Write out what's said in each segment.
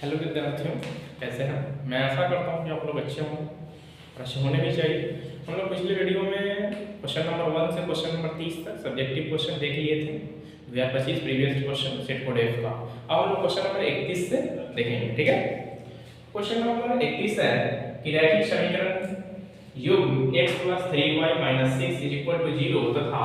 Hello विद्यार्थियों, कैसे हैं? मैं आशा करता हूँ कि आप लोग अच्छे हों और अच्छे होने भी चाहिए। हम लोग पिछले वीडियो में क्वेश्चन नंबर 1 से क्वेश्चन नंबर 30 तक सब्जेक्टिव क्वेश्चन देख लिए थे। 2025 previous question set code F का। अब हम लोग क्वेश्चन नंबर 31 से देखेंगे, ठीक है। क्वेश्चन नंबर 31 है कि रैखिक समीकरण युग्म x + 3y - 6 = 0 तथा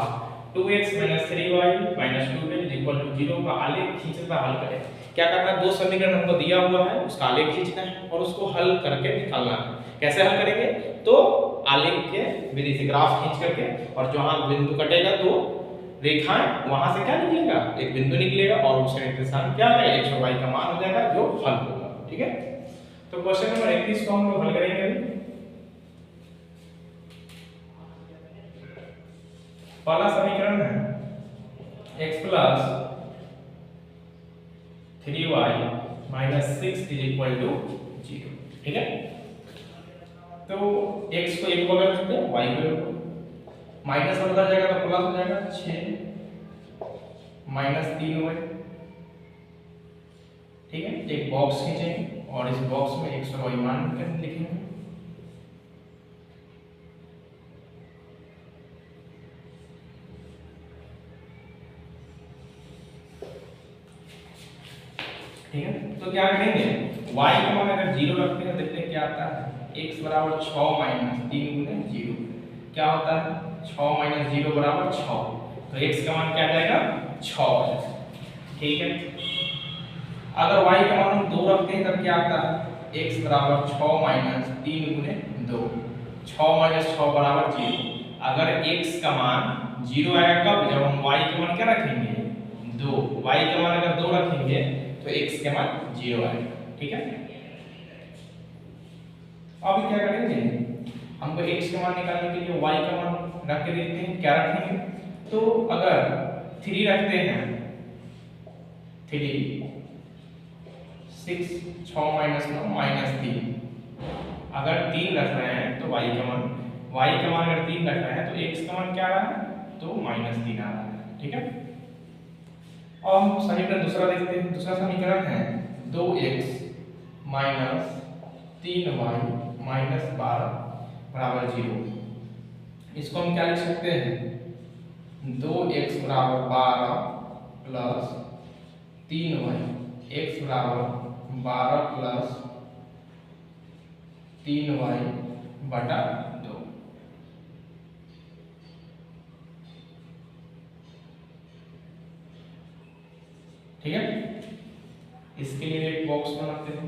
2x - 3y - 2z = 0 का आलेख खींचकर हल करें। क्या करना है? दो समीकरण हमको दिया हुआ है, उसका आलेख खींचना है और उसको हल करके निकालना है। कैसे हल करेंगे? तो आलेख के विधि से ग्राफ खींच करके, और जहां बिंदु कटेगा तो रेखाएं वहां से क्या निकलेगा? एक बिंदु निकलेगा और उसका निर्देशांक क्या है? x और y का मान हो जाएगा जो हल होगा, ठीक है। तो क्वेश्चन नंबर 31 को हम लोग हल करेंगे अभी। पहला समीकरण है x + 3y - 6 = 0, ठीक है। तो x को एक बगल रखते हैं, y को एक, माइनस में बदल जाएगा तो प्लस हो जाएगा 6 - 3y, ठीक है। एक बॉक्स खींचेंगे और इस बॉक्स में x और y मान कर लिखेंगे, ठीक है। तो क्या करेंगे? y का मान अगर 0 रखते हैं, देखते हैं क्या आता है। x = 6 - 3 × 0 क्या होता है? 6 - 0 = 6। तो x का मान क्या आ जाएगा? 6 आ जाएगा, ठीक है। अगर y का मान हम 2 रखते हैं तब क्या आता है? x = 6 - 3 × 2 6 - 6 = 0। अगर x का मान 0 आएगा कब? जब हम y का मान क्या रखेंगे? 2। y का मान अगर 2 रखेंगे तो x का मान 0 आएगा, ठीक है। अब क्या करेंगे? हमको x का मान निकालने के लिए y का मान रख के देखते हैं क्या रखेंगे। तो अगर 3 रखते हैं, 3 6 6 - 9 -3, अगर 3 रख रहे हैं तो y का मान अगर 3 रख रहे हैं तो x का मान क्या आ रहा है? तो -3 आ रहा है, ठीक है। अब हम समीकरण दूसरा देखते हैं। दूसरा समीकरण है 2x - 3y - 12 = 0। इसको हम क्या लिख सकते हैं? 2x = 12 + 3y, x = 12 + 3y बटा 2, ठीक है। इसके लिए एक बॉक्स बनाते हैं,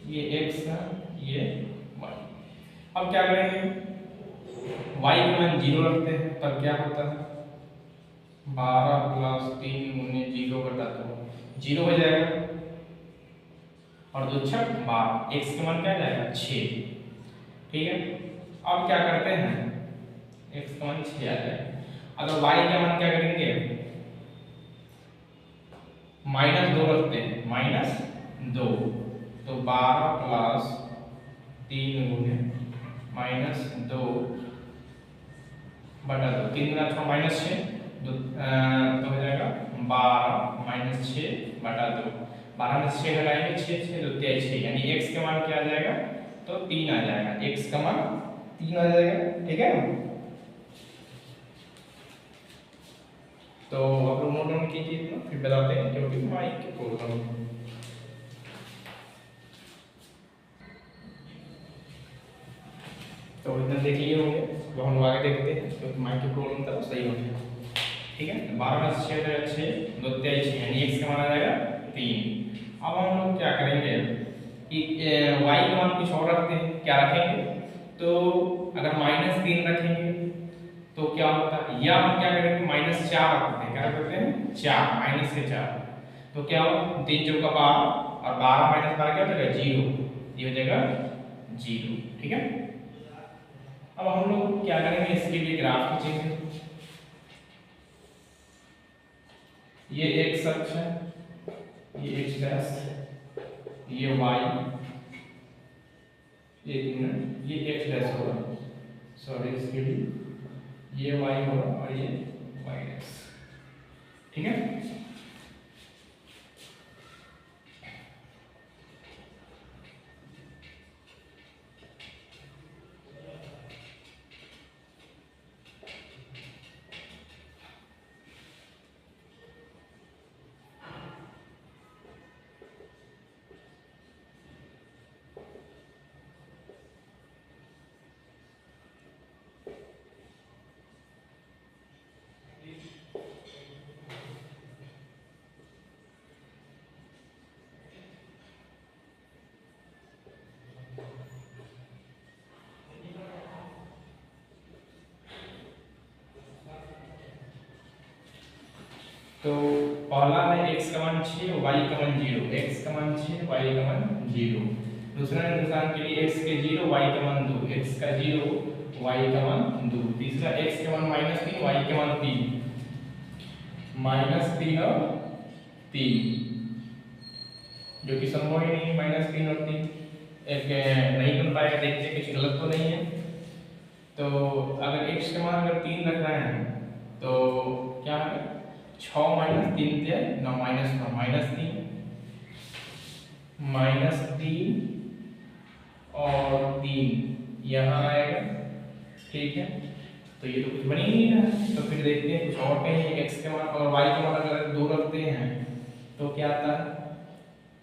ये x है, ये y। अब क्या करेंगे? y का मान 0 रखते हैं तब क्या होता है? 12 + 3 × 0 बटा 2 0 हो जाएगा, और 2 छक 12, x का मान क्या आ जाएगा? 6, ठीक है। अब क्या करते हैं? x का मान 6 आ जाएगा। अगर y का मान क्या करेंगे? -2 रखते हैं, -2, तो 12 + 3 × -2 बटा 2, 3 × 6 -6, तो हो जाएगा 12 - 6 बटा 2। 12 में 6 घटाएंगे, 6 6 2 6, यानी x का मान क्या आ जाएगा? तो 3 आ जाएगा, x का मान 3 आ जाएगा, ठीक है। तो आप लोग नोट डाउन कीजिए, तो फिर बताते हैं क्योंकि माइक के प्रॉब्लम। तो इतना देख लिए होंगे, तो हम आगे देखते हैं क्योंकि माइक की प्रॉब्लम था, सही हो गया, ठीक है। 12 में 6 जाएगा 6 2 6, यानी x का मान आ जाएगा 3। अब हम लोग क्या करेंगे कि y का मान कुछ और रखते हैं। क्या रखेंगे? तो अगर -3 रखेंगे तो क्या होता है? या हम क्या करेंगे? -4 रखते हैं। क्या रखते हैं? 4, -4, तो क्या होगा? 3 चौका 12, और 12 - 12 क्या हो जाएगा? 0, ये हो जाएगा 0, ठीक है। अब हम लोग क्या करेंगे? इसके लिए ग्राफ खींचेंगे। ये x अक्ष है, ये x डैश, ये y, एक मिनट, ये x डैश होगा, सॉरी इसके लिए, ये y होगा और ये y डैश, ठीक है। तो पहला है x का मान 6 y का मान 0, x का मान 6 y का मान 0। दूसरा निशान के लिए x के 0 y का मान 2, x का 0 y का मान 2। तीसरा x के मान -3 y के मान 3, -3 और 3, जो कि संभव ही नहीं है। -3 और 3 एक नहीं बन पाएगा। देखते हैं कुछ गलत तो नहीं है। तो अगर x के मान अगर 3 रख रहे हैं तो क्या है, 6 - 3 = 9, -3 और 3 यहाँ आएगा। ठीक है, तो ये तो कुछ बन ही नहीं रहा है। तो फिर देखते हैं कुछ और कहीं x के मान और y के मान अगर 2 रखते हैं तो क्या आता है,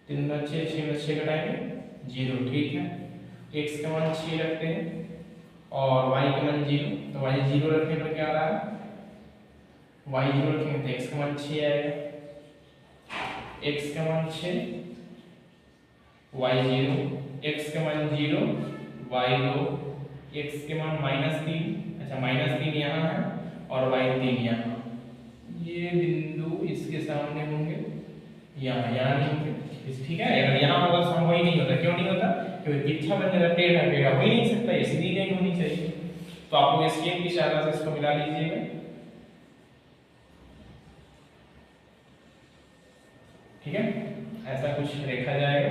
3 में 6, 6 में 6 घटाएंगे 0। ठीक है, x के मान 6 रखते हैं और y के मान 0, तो y 0 रखने पर क्या आ रहा है, y 0 रखेंगे तो x का मान 6 आएगा। x का मान 6 y 0, x का मान 0 y 2, x के मान -3, अच्छा -3 यहाँ है और y 3 यहाँ। ये बिंदु इसके सामने होंगे, यहाँ नहीं होंगे। ठीक है, अगर यहाँ होगा संभव ही नहीं होता। क्यों नहीं होता, क्योंकि तिरछा बन जाएगा, टेढ़ा टेढ़ा हो ही नहीं सकता, ये सीधी लाइन होनी चाहिए। तो आप लोग स्केल की सहायता से इसको मिला लीजिएगा। ठीक है, ऐसा कुछ देखा जाएगा।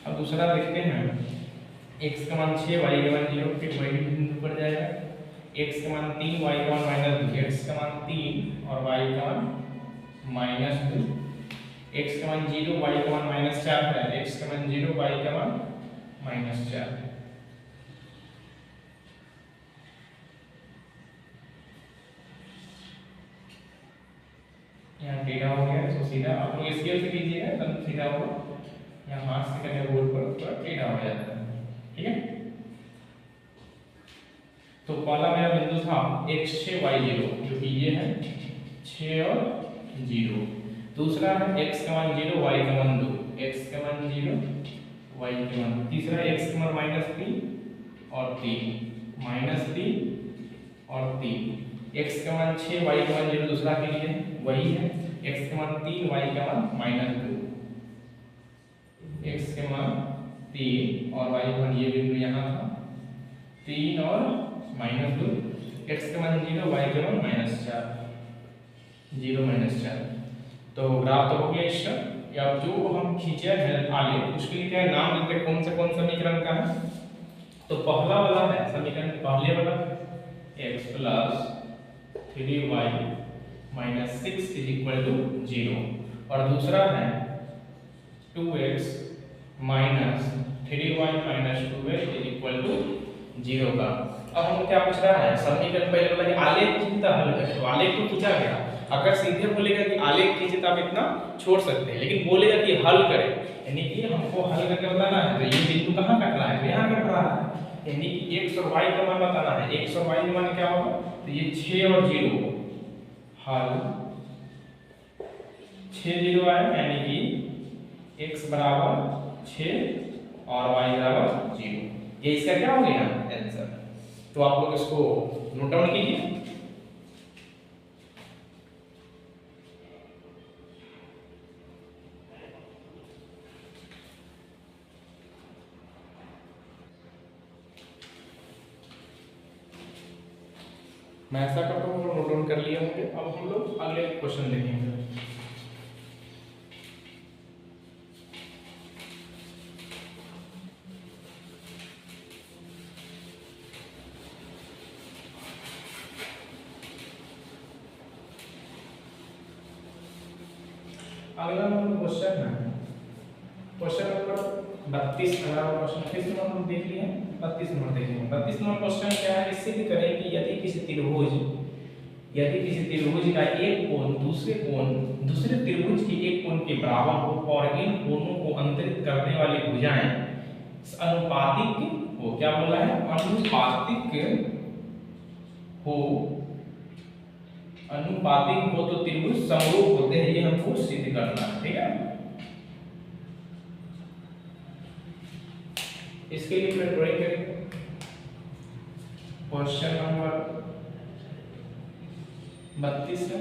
अब दूसरा देखते हैं, x का मान 6 y का मान 0, फिर वही बिंदु पर जाएगा। x का मान 3 y का मान -2, x का मान 3 और y का मान -2, x का मान 0 y का मान -4 है, x का मान 0 y का मान -4 है। यहाँ टेढ़ा हो गया, तो सीधा आप लोग स्केल से कीजिएगा तब सीधा होगा। यहाँ हाथ से करने बोर्ड पर थोड़ा टेढ़ा हो जाता है। ठीक है, तो पहला मेरा बिंदु था x6 y0, जो कि ये है 6 और 0। दूसरा है x का मान 0 y का मान 2, x का मान 0 y का मान 2। तीसरा x का मान -3 और 3, -3 और 3। x का मान 6 y का मान 0 दूसरा के लिए वही है, x का मान 3 y का मान -2, x के मान 3 और y का मान, ये बिंदु यहाँ था 3 और -2, x का मान 0 y का मान -4, 0 -4। तो ग्राफ तो हो गया इसका। या जो हम खींचे है आलेख, उसके लिए क्या नाम देते हैं, कौन सा समीकरण का है। तो पहला वाला है समीकरण, पहले वाला x + 3y - 6 = 0, और दूसरा है 2x - 3y - 2x = 0 का। अब हम क्या पूछ रहा है, समीकरण पहले वाला कि आलेख कितना हल करें। तो आलेख को खींचा गया, अगर सीधे बोलेगा कि आलेख खींचे तो आप इतना छोड़ सकते हैं, लेकिन बोलेगा कि हल करें, यानी कि हमको हल करके बताना है। तो ये बिंदु कहाँ कट रहा है, तो यहाँ कट रहा है, यानी कि x और y का मान बताना है। x और y का मान क्या होगा, तो ये 6 और 0 हल 6 0 आया, यानी कि x = 6 और y = 0। ये इसका क्या हो गया आंसर। तो आप लोग इसको नोट डाउन कीजिए। मैं ऐसा करता हूँ, नोट डाउन कर लिया होंगे। अब हम लोग अगले क्वेश्चन देखेंगे। अगला नंबर क्वेश्चन है क्वेश्चन नंबर 32। अगला क्वेश्चन किस नंबर हम देख लिए 32 नंबर देखेंगे। 32 नंबर क्वेश्चन क्या है, इससे भी करें कि यदि किसी त्रिभुज का एक कोण दूसरे त्रिभुज के एक कोण के बराबर हो और इन कोणों को अंतरित करने वाली भुजाएं अनुपातिक हो। क्या बोला है, अनुपातिक हो तो त्रिभुज समरूप होते हैं, ये हमको सिद्ध करना है। ठीक है, इसके लिए फिर ड्राइंग करेंगे। क्वेश्चन नंबर 32 है,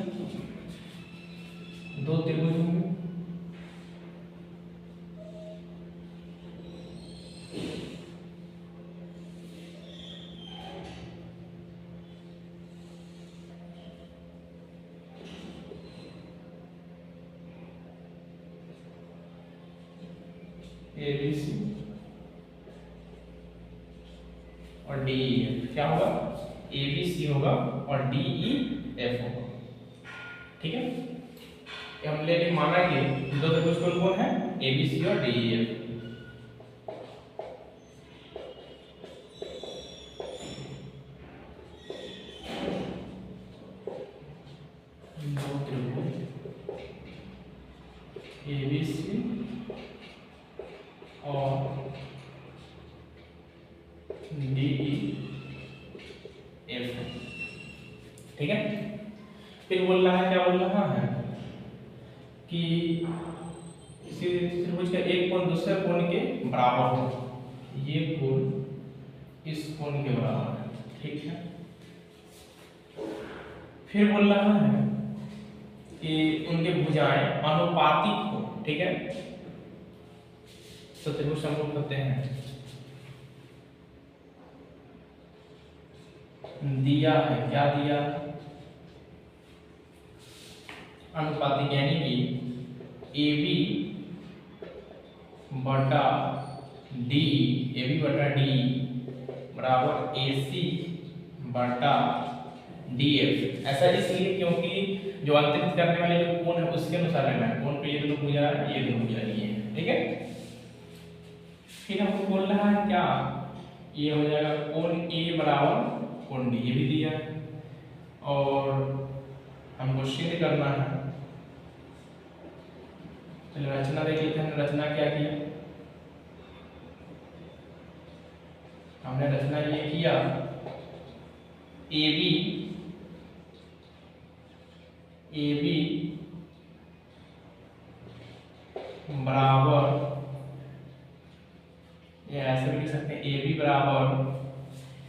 दो त्रिभुज होंगे, ABC और DEF। क्या होगा, ABC होगा और DEF होगा। ठीक है, हमने भी माना कि दो त्रिभुज कौन है, ABC और DEF। दो त्रिभुज ABC और DEF। ठीक है, फिर बोल रहा है, क्या बोल रहा है कि इसी त्रिभुज का एक कोण दूसरे कोण के बराबर हो, ये कोण इस कोण के बराबर है। ठीक है, फिर बोल रहा है कि उनके भुजाएं अनुपातिक हो। ठीक है, तो त्रिभुज समरूप होते हैं। दिया है, क्या दिया, अनुपातिक, यानी कि AB बटा D बराबर AC बटा DF। ऐसा इसलिए क्योंकि जो अंतरित करने वाले जो कोण है उसके अनुसार लेना है। कोण पे ये दोनों भुजा है, ये दोनों भुजा लिए हैं। ठीक है, फिर हमको बोल रहा है क्या, ये हो जाएगा कोण A बराबर कोण D, ये भी दिया है और हमको सिद्ध करना है। चलो रचना देख लेते हैं। रचना क्या किया, हमने रचना ये किया, AB बराबर, ये ऐसे भी लिख सकते हैं, AB बराबर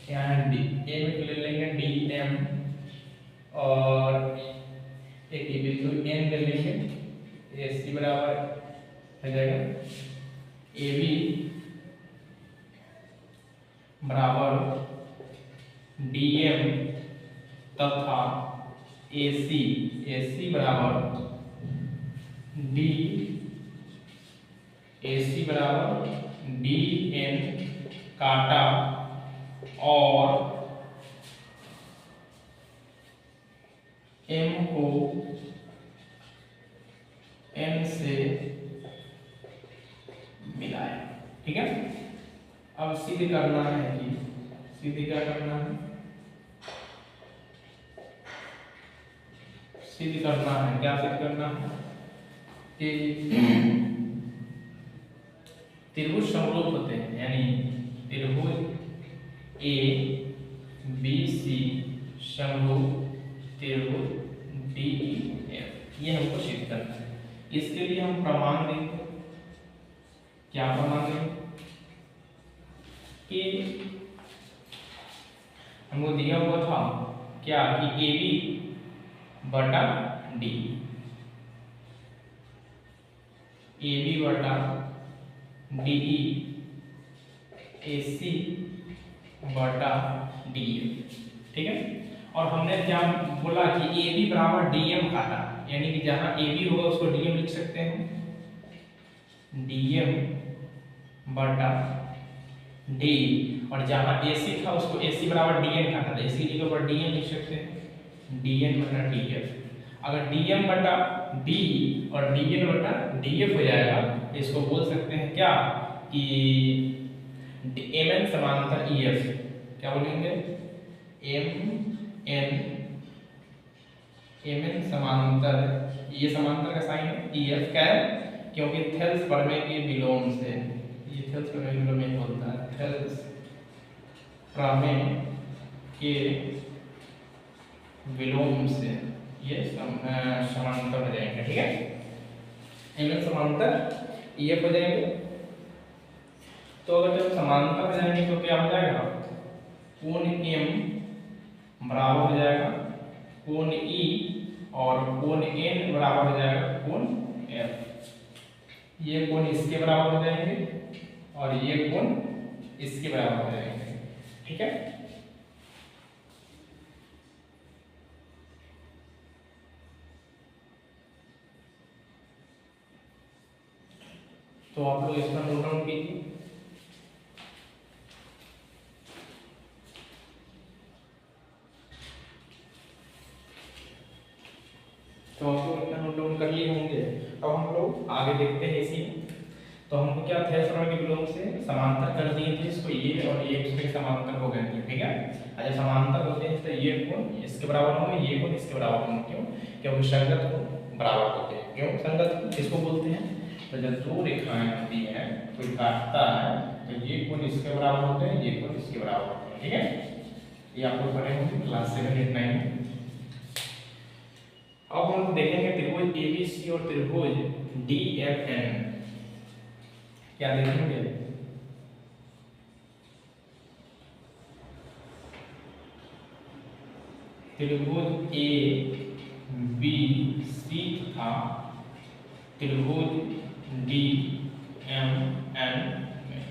यहाँ D, A में ले लेंगे DM और एक बिंदु N ले लेंगे, AC बराबर हो जाएगा AB बराबर DM तथा AC बराबर AC बराबर DN काटा और M को N से मिलाया। ठीक है, अब सिद्ध करना है कि सिद्ध क्या करना है, सिद्ध करना है, क्या सिद्ध करना है कि त्रिभुज समरूप होते हैं, यानी त्रिभुज ABC समरूप त्रिभुज DEF, ये हमको सिद्ध करना है। इसके लिए हम प्रमाण देंगे। क्या प्रमाण देंगे कि हमको दिया हुआ था क्या कि AB बटा D, AB बटा DE AC बटा DF। ठीक है, और हमने क्या बोला कि AB बराबर DM काटा, यानी कि जहां AB होगा उसको DM लिख सकते हैं, DM बटा D, और जहां AC था उसको AC बराबर DN काटा था, इसीलिए ऊपर DN लिख सकते हैं, DN बटा DF। अगर dm बटा d और dl बटा df हो जाएगा तो इसको बोल सकते हैं क्या कि mn समांतर ef, क्या बोलेंगे mn समांतर, ये समांतर का साइन है ef क्या है, क्योंकि थेल्स प्रमेय के विलोम से, ये थेल्स प्रमेय के विलोम में होता है, थेल्स प्रमेय के विलोम से ये समांतर हो जाएंगे। ठीक है, mn समांतर ef हो जाएंगे। तो अगर जब समांतर हो जाएंगे तो क्या हो जाएगा, कोण m बराबर हो जाएगा कोण e और कोण n बराबर हो जाएगा कोण f। ये कोण इसके बराबर हो जाएंगे और ये कोण इसके बराबर हो जाएंगे। ठीक है, तो आप लोग इसका नोट डाउन कीजिए। तो आप लोग इतना नोट डाउन कर लिए होंगे। अब हम लोग आगे देखते हैं इसी में। तो हमको क्या थेल्स प्रमेय के विलोम से समांतर कर दिए थे इसको, ये और ये एक दूसरे के समांतर हो गए थे। ठीक है, जब समांतर होते हैं तो ये कोण इसके बराबर होंगे, ये कोण इसके बराबर होंगे। क्यों? क्योंकि संगत कोण बराबर होते हैं। क्यों संगत किसको बोलते हैं, तो जब दो रेखाएं होती हैं कोई काटता है तो ये कोण इसके बराबर होते हैं, ये कोण इसके बराबर होते हैं। ठीक है, ये आप लोग पढ़े होंगे क्लास 7 8 9 में। अब हम देखेंगे त्रिभुज ABC और त्रिभुज DFN, क्या देखेंगे, त्रिभुज ABC तथा त्रिभुज DMN में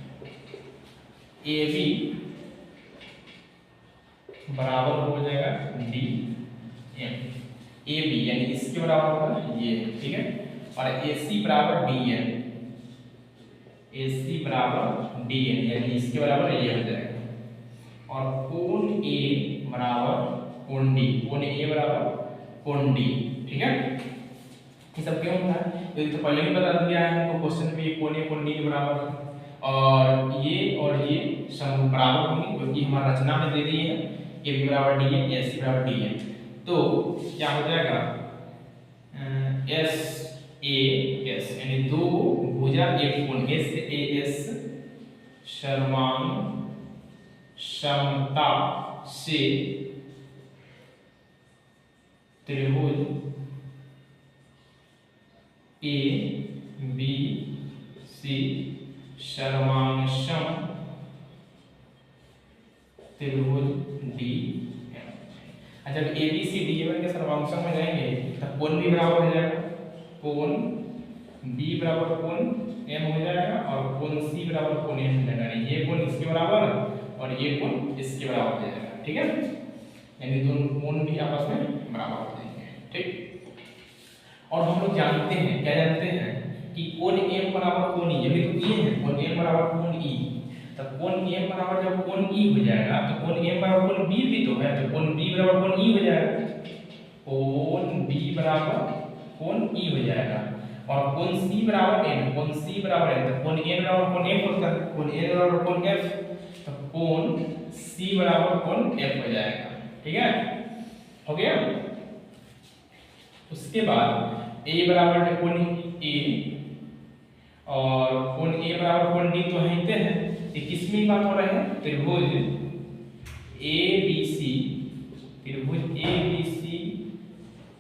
AB बराबर हो जाएगा DM, AB यानी इसके बराबर होगा ये। ठीक है, और AC बराबर DN, AC बराबर DN यानी इसके बराबर ये हो जाएगा। और कोण A बराबर कोण D, कोण A बराबर कोण D। ठीक है, ये सब क्यों होता है, ये तो पहले ही बता दिया है हमको क्वेश्चन में, कोण A कोण D के बराबर है और ये सम बराबर होंगे क्योंकि हमारा रचना में दे दी है AB बराबर DN, AC बराबर DN। तो क्या हो जाएगा SAS यानी दो भुजा एक कोण, SAS सर्वांग समता से त्रिभुज ABC सर्वांग सम त्रिभुज DFN। जब ABC DFN के सर्वांग में जाएंगे तब कोण भी बराबर हो जाएगा, कोण B बराबर कोण M हो जाएगा और कोण C बराबर कोण M हो जाएगा। ये कोण इसके बराबर और ये कोण इसके बराबर हो जाएगा। ठीक है, यानी दोनों कोण भी आपस में बराबर हो जाएंगे। ठीक, और हम लोग जानते हैं, क्या जानते हैं कि कोण M बराबर कोण E, यही तो ये है कोण M बराबर कोण E। तब कोण M बराबर जब कोण E हो जाएगा तो कोण M बराबर कोण B भी तो है, तो कोण B बराबर कोण E हो जाएगा, कोण B बराबर कोण E हो जाएगा। और कोण C बराबर N, कोण C बराबर N, तो कोण N बराबर कोण F होता है, कोण N बराबर कोण F, तो कोण C बराबर कोण F हो जाएगा। ठीक है, हो गया। उसके बाद A बराबर है कोण A और कोण A बराबर कोण D तो है ही है। ये किस में बात हो रहा है, त्रिभुज ABC, त्रिभुज ABC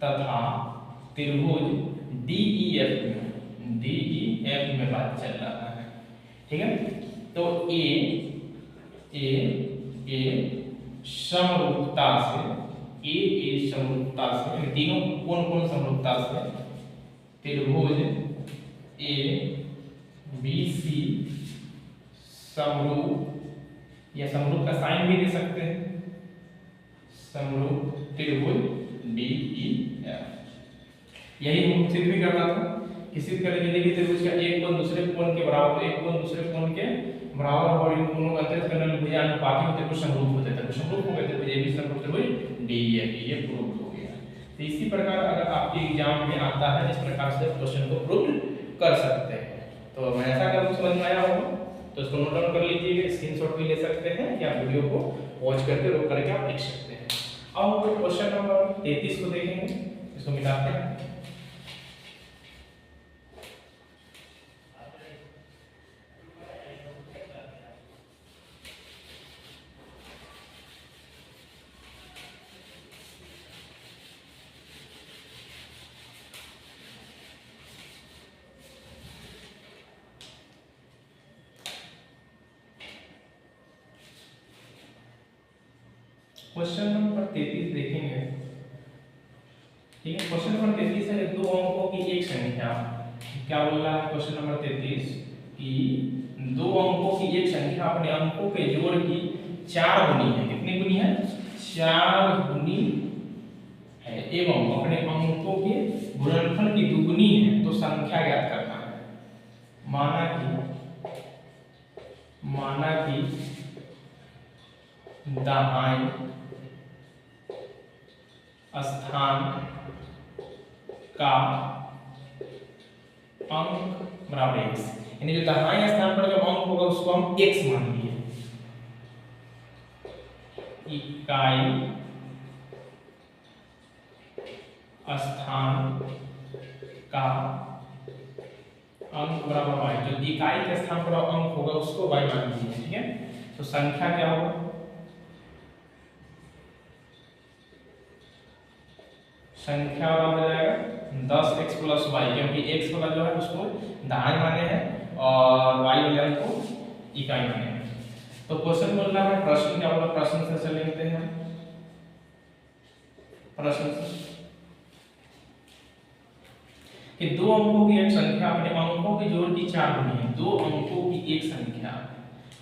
तथा त्रिभुज DEF में बात चल रहा है। ठीक है, तो A समरूपता से, A समरूपता से, तीनों कौन समरूपता से त्रिभुज ABC समरूप, या समरूप का साइन भी दे सकते हैं, समरूप त्रिभुज DEF। यही हम सिद्ध भी करना था कि सिद्ध करने के लिए त्रिभुज का एक कोण दूसरे कोण के बराबर, एक कोण दूसरे कोण के बराबर और इन दोनों का अंतर करने में भुजा अनुपाती में त्रिभुज समरूप होते हैं, त्रिभुज समरूप हो गए त्रिभुज ABC समरूप त्रिभुज DEF, ये प्रूव हो गया। तो इसी प्रकार अगर आपके एग्जाम में आता है, इस प्रकार से क्वेश्चन को प्रूव कर सकते हैं। तो मैं ऐसा करूँ, समझ में आया होगा तो इसको नोट डाउन कर लीजिएगा, स्क्रीनशॉट भी ले सकते हैं या वीडियो को वॉच करके रोक करके आप लिख सकते हैं। अब हम लोग क्वेश्चन नंबर 33 को देखेंगे, इसको मिलाते हैं। क्वेश्चन नंबर 33 देखेंगे, ठीक है। क्वेश्चन नंबर 33 है दो अंकों की एक संख्या, क्या बोल रहा है क्वेश्चन नंबर 33 कि दो अंकों की एक संख्या अपने अंकों के जोड़ की 4 गुनी है। कितनी गुनी है? 4 गुनी है, एवं अपने अंकों के गुणनफल की दुगुनी है, तो संख्या ज्ञात करना है। माना कि दाहाई स्थान का अंक बराबर x, यानी जो दाहिने स्थान पर जो अंक होगा उसको हम x मान लिए। इकाई स्थान का अंक बराबर y, जो इकाई के स्थान पर अंक होगा उसको y मान लीजिए, ठीक है। तो संख्या क्या होगा? संख्या बराबर हो जाएगा 10x प्लस y, क्योंकि x वाला जो है उसको दाहिने माने हैं और y वाले को इकाई माने हैं। तो क्वेश्चन बोल रहा है, प्रश्न क्या होगा? प्रश्न से लेते हैं। प्रश्न कि दो अंकों की एक संख्या अपने अंकों के जोड़ की 4 गुनी है। दो अंकों की एक संख्या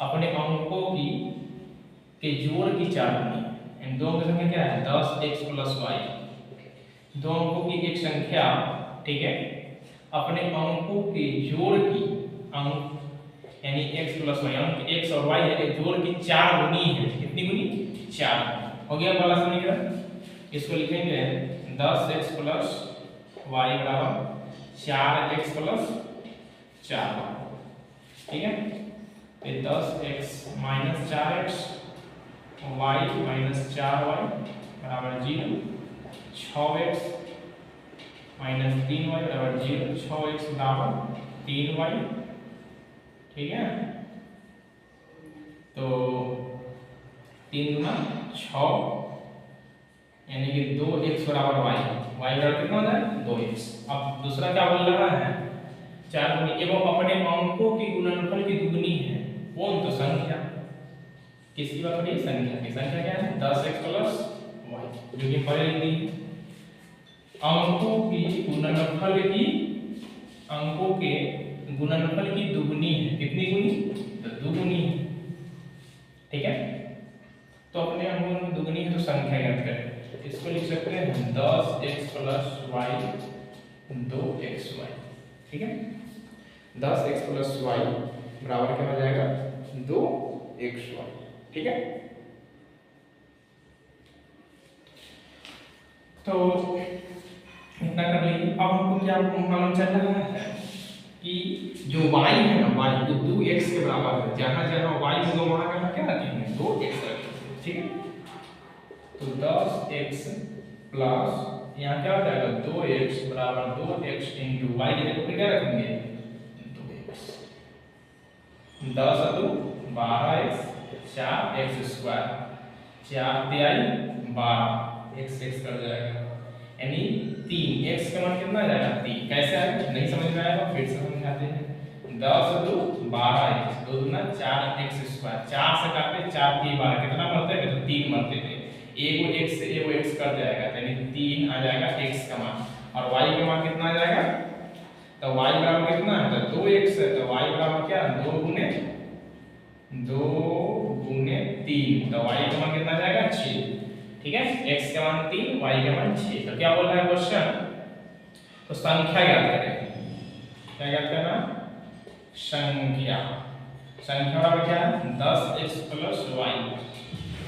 अपने अंकों की के जोड़ की 4 गुनी है। इन दोनों की संख्या क्या है? 10x plus y। दो अंकों की एक संख्या, ठीक है, अपने अंकों के जोड़ की, अंक यानी x प्लस y, अंक x और y है, जोड़ की 4 गुनी है। कितनी गुनी? 4। हो गया वाला समीकरण। इसको लिखेंगे 10x प्लस y बराबर 4x प्लस 4, ठीक है। तो 10x minus 4x y minus 4y बराबर 0, 6x माइनस 3y बराबर 0, 6x बराबर 3y, ठीक है। तो 3 गुना 6 यानी कि 2x बराबर y, y बराबर कितना हो जाए? 2x। अब दूसरा क्या बोल रहा है? 4 गुनी एवं अपने अंकों की गुणनफल की दुगुनी है। कौन? तो संख्या। किसकी बात हो रही है? संख्या की। संख्या क्या है? 10x प्लस y, जो कि पहले लिख दी। अंकों के गुणनफल की दुगुनी है। कितनी गुनी? तो दुगुनी है, ठीक है। तो अपने अंकों की दुगुनी है तो संख्या ज्ञात करें। इसको लिख सकते हैं 10x प्लस y 2xy, ठीक है। 10x प्लस y बराबर क्या हो जाएगा? 2xy, ठीक है। तो इतना कर लीजिए। अब हमको क्या मालूम चल रहा है कि जो y है ना, y जो 2x के बराबर है, जहां जहां y होगा वहां का क्या रखेंगे? 2x रखेंगे, ठीक है। तो 10x प्लस यहाँ क्या हो जाएगा? 2x बराबर 2x इंटू y की जगह पे क्या रखेंगे? 2x। 10 2 12x 4x स्क्वायर, 4 तिहाई 12, x कट जाएगा, यानी 3। x का मान कितना आ जाएगा? 3। कैसे आएगा? नहीं समझ में आएगा, फिर से समझाते हैं। 10 2 12x, 2 दूना 4x स्क्वायर, 4 से काटे 4 3 12, कितना मरते हैं? तो 3 मरते थे। एगो x से एगो x कट जाएगा, यानी 3 आ जाएगा x का मान। और y का मान कितना आ जाएगा? तो y बराबर कितना है? तो 2x है, तो y बराबर क्या? 2 गुने 3, तो y का मान कितना आ जाएगा? 6, ठीक है। x का मान 3, y का मान 6। तो क्या बोल रहा है क्वेश्चन? तो संख्या ज्ञात करें। क्या ज्ञात करना? संख्या। संख्या बराबर क्या है? 10x प्लस y,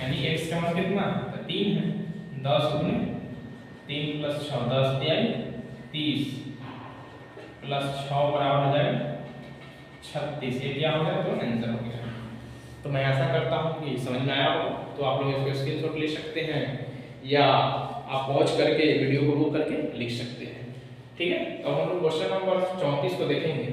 यानी x का मान कितना? तो 3 है। 10 गुने 3 + 6 10 तिहाई 30 + 6 बराबर हो जाएगा 36। ये क्या हो गया तो आंसर हो गया। तो मैं ऐसा करता हूँ कि समझ में आया हो तो आप लोग इसको स्क्रीनशॉट ले सकते हैं या आप पॉज करके वीडियो को रोक करके लिख सकते हैं। ठीक है, तो हम लोग क्वेश्चन नंबर 34 को देखेंगे।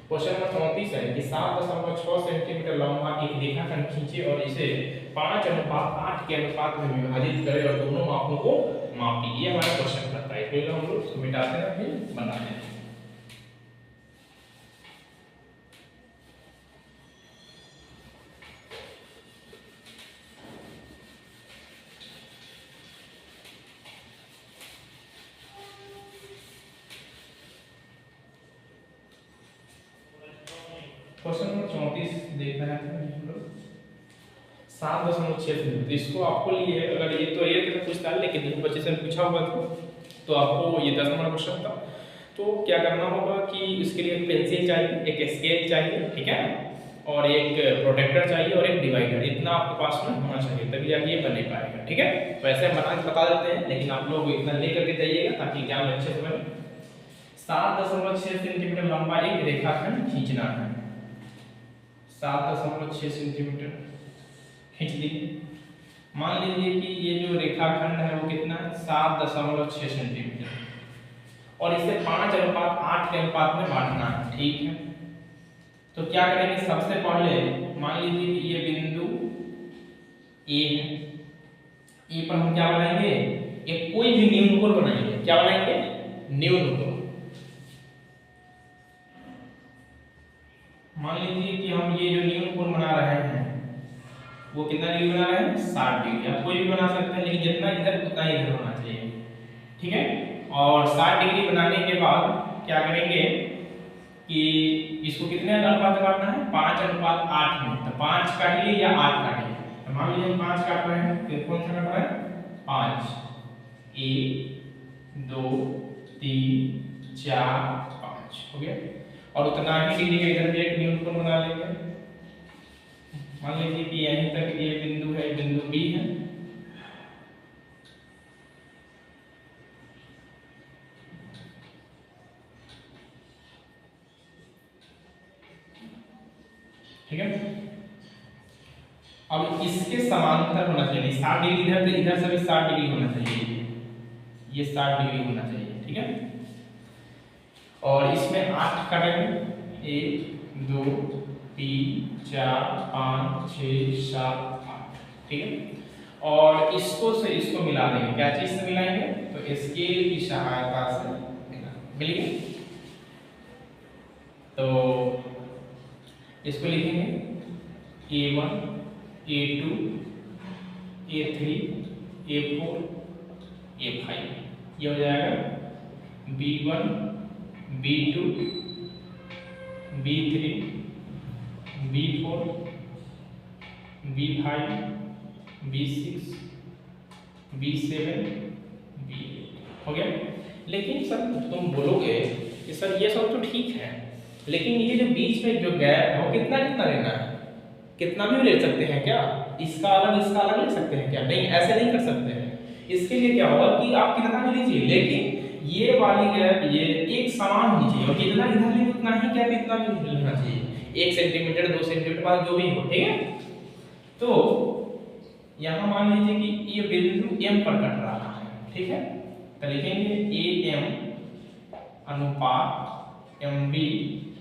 क्वेश्चन नंबर 34 है कि 7.6 सेंटीमीटर लंबा एक रेखाखंड खींचे और इसे 5:8 के अनुपात में विभाजित करें और दोनों मापों को मापी। ये हमारा क्वेश्चन करता है। फिर हम लोग इसको मिटाते हैं फिर बनाते हैं। क्वेश्चन नंबर 34 देख रहे हैं हम लोग 7.6 सेंटीमीटर। इसको आपको लिए अगर ये तो ये पूछता है लेकिन बच्चे से पूछा हुआ था तो आपको ये 10 नंबर क्वेश्चन था। तो क्या करना होगा कि इसके लिए एक पेंसिल चाहिए, एक स्केल चाहिए, ठीक है, और एक प्रोटेक्टर चाहिए और एक डिवाइडर। इतना आपके पास में होना चाहिए तभी जाके ये बने पाएगा। ठीक है, तो ऐसे हम बता देते हैं लेकिन आप लोग इतना लेकर के जाइएगा ताकि एग्जाम अच्छे से बने। 7.6 सेंटीमीटर लंबा एक रेखाखंड खींचना है। 7.6 सेंटीमीटर खींच लीजिए। मान लीजिए कि ये जो रेखाखंड है वो कितना है 7.6 सेंटीमीटर और इसे 5:8 के अनुपात में बांटना है। ठीक है, तो क्या करेंगे, सबसे पहले मान लीजिए कि ये बिंदु ए है। ए पर हम क्या बनाएंगे, एक कोई भी न्यून कोण बनाएंगे। क्या बनाएंगे, न्यून कोण। मान लीजिए कि हम ये जो न्यून कोण बना रहे हैं वो कितना डिग्री बना रहे हैं 60 डिग्री। आप कोई भी बना सकते हैं लेकिन जितना इधर उतना इधर होना चाहिए। ठीक है, और 60 डिग्री बनाने के बाद क्या करेंगे कि इसको कितने अनुपात में काटना है 5:8 में। तो 5 काटिए या 8 काटिए। तो मान लीजिए हम 5 काट रहे हैं तो कौन सा काट रहा है 5 1 2 3 4 5 हो गया। और उतना ही डिग्री का इधर भी एक न्यून कोण बना लेंगे। मान लीजिए कि यहीं तक ये बिंदु है, बिंदु बी है। ठीक है, अब इसके समांतर होना चाहिए 60 डिग्री इधर, तो इधर से भी 60 डिग्री होना चाहिए। ये 60 डिग्री होना चाहिए। ठीक है, और इसमें 8 काटेंगे 1 2 3 4 5 6 7 8। ठीक है, और इसको से इसको मिला देंगे। क्या चीज से मिलाएंगे, तो स्केल की सहायता से मिल गई। तो इसको लिखेंगे A1 A2 A3 A4 A5। ये हो जाएगा B1 B2 B3 B4 B5 B6 B7 B8 हो गया। लेकिन सर तुम बोलोगे कि सर ये सब तो ठीक है लेकिन ये जो बीच में जो गैप है वो कितना कितना लेना है, कितना भी ले सकते हैं क्या, इसका अलग ले सकते हैं क्या? नहीं, ऐसे नहीं कर सकते हैं। इसके लिए क्या होगा कि आप कितना भी लीजिए लेकिन ये वाली गैप ये एक समान होनी चाहिए और जितना इधर ले उतना ही गैप इतना भी लेना चाहिए। 1 सेंटीमीटर 2 सेंटीमीटर बाद जो भी हो। ठीक है, तो यहाँ मान लीजिए कि ये बिंदु M पर कट रहा है। ठीक है, तो लिखेंगे AM अनुपात MB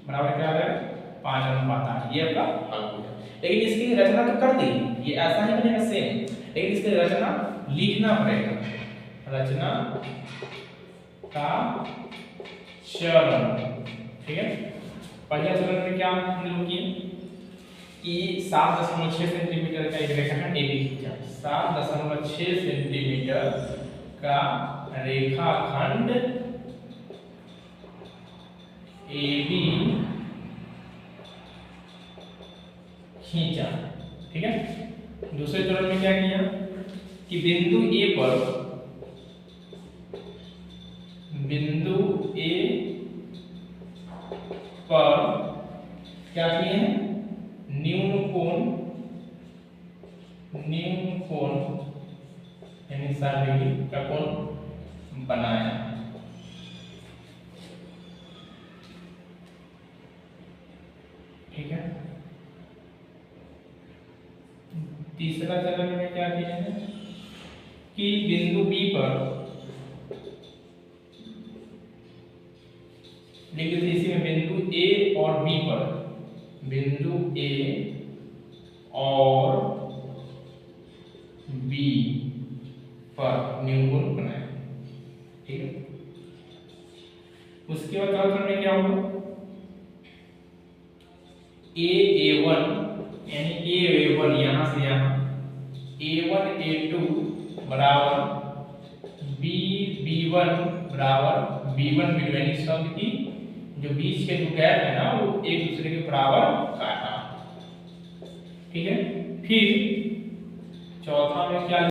बराबर क्या है 5:8। ये आपका हल हो गया। लेकिन इसकी रचना तो कर दी, ये ऐसा ही बनेगा सेम, लेकिन इसकी रचना लिखना पड़ेगा। रचना का चरण। ठीक है, पहले चरण में क्या हम लोग किए कि 7.6 सेंटीमीटर का एक रेखाखंड AB खींचा। 7.6 सेंटीमीटर का रेखाखंड AB खींचा। ठीक है, दूसरे चरण में क्या किया कि बिंदु A पर क्या किए हैं न्यून कोण यानी 60 डिग्री का कोण बनाया। ठीक है, तीसरा चरण में क्या किया है कि बिंदु बी पर लिख देते इसी में बिंदु ए और बी पर, बिंदु ए और बी पर न्यूनगुण बनाए। ठीक है, उसके बाद चौथे में क्या होगा, A1 यानी A1 यहाँ से यहाँ A1 A2 बराबर B1 बराबर B1 B2 यानी शब्द की जो बीच के जो गैप है ना वो एक दूसरे के बराबर काटा। ठीक है, फिर चौथा में क्या